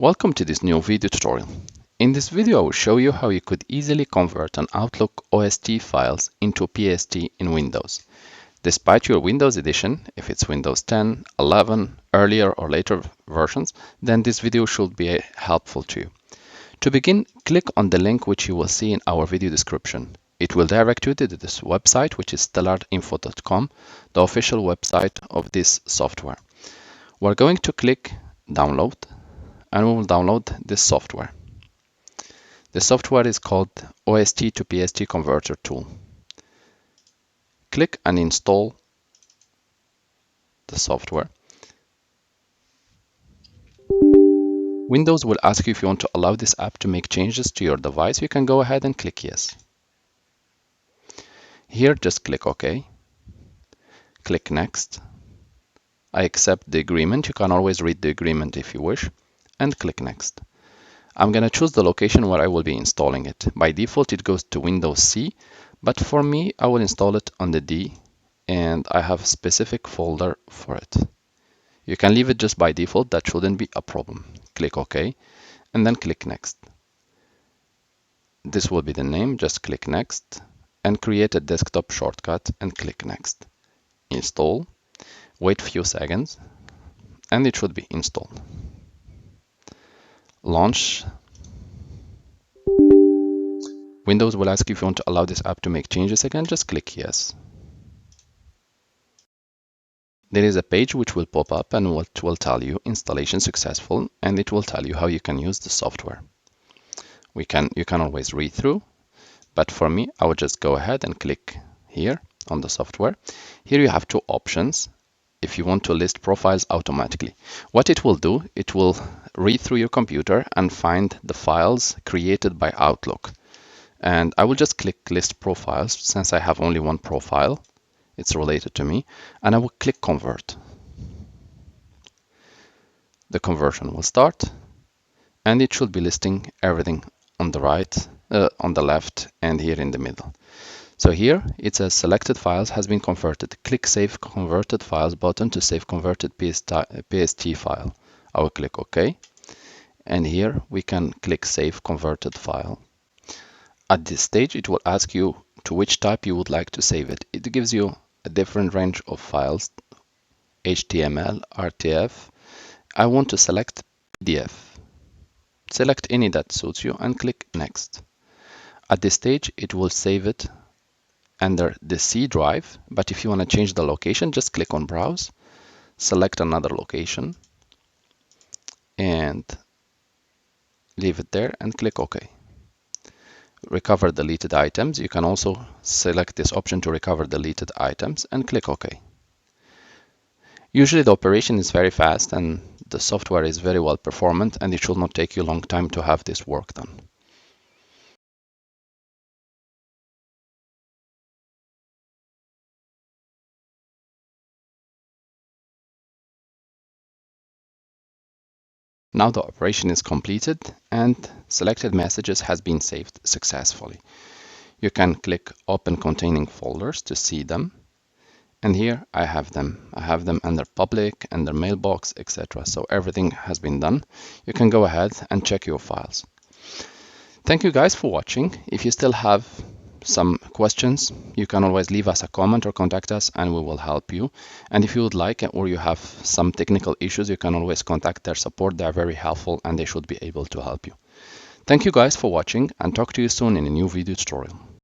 Welcome to this new video tutorial. In this video, I will show you how you could easily convert an Outlook OST files into PST in Windows. Despite your Windows edition, if it's Windows 10, 11, earlier or later versions, then this video should be helpful to you. To begin, click on the link which you will see in our video description. It will direct you to this website, which is stellardinfo.com, the official website of this software. We're going to click download, and we will download this software. The software is called OST to PST Converter Tool. Click and install the software. Windows will ask you if you want to allow this app to make changes to your device. You can go ahead and click yes. Here, just click OK. Click next. I accept the agreement. You can always read the agreement if you wish. And click next. I'm going to choose the location where I will be installing it. By default, it goes to Windows C, but for me, I will install it on the D, and I have a specific folder for it. You can leave it just by default. That shouldn't be a problem. Click OK, and then click next. This will be the name. Just click next, and create a desktop shortcut, and click next. Install. Wait a few seconds, and it should be installed. Launch. Windows will ask you if you want to allow this app to make changes again. Just click yes. There is a page which will pop up and what will tell you installation successful, and it will tell you how you can use the software. You can always read through, but for me, I would just go ahead and click here on the software. Here you have two options. If you want to list profiles automatically, what it will do, it will read through your computer and find the files created by Outlook. And I will just click list profiles since I have only one profile. It's related to me, and I will click convert. The conversion will start, and it should be listing everything on the right, on the left, and here in the middle. So here it says selected files has been converted. Click Save Converted Files button to save converted PST file. I will click OK. And here we can click Save Converted File. At this stage, it will ask you to which type you would like to save it. It gives you a different range of files, HTML, RTF. I want to select PDF. Select any that suits you and click Next. At this stage, it will save it under the C drive, but if you want to change the location, just click on Browse, select another location, and leave it there and click OK. Recover deleted items. You can also select this option to recover deleted items and click OK. Usually the operation is very fast and the software is very well performant, and it should not take you a long time to have this work done. Now the operation is completed and selected messages has been saved successfully. You can click Open Containing Folders to see them. And here I have them. I have them under Public, under Mailbox, etc. So everything has been done. You can go ahead and check your files. Thank you guys for watching. If you still have some questions, you can always leave us a comment or contact us and we will help you. And if you would like, or you have some technical issues, you can always contact their support. They are very helpful and they should be able to help you. Thank you guys for watching, and talk to you soon in a new video tutorial.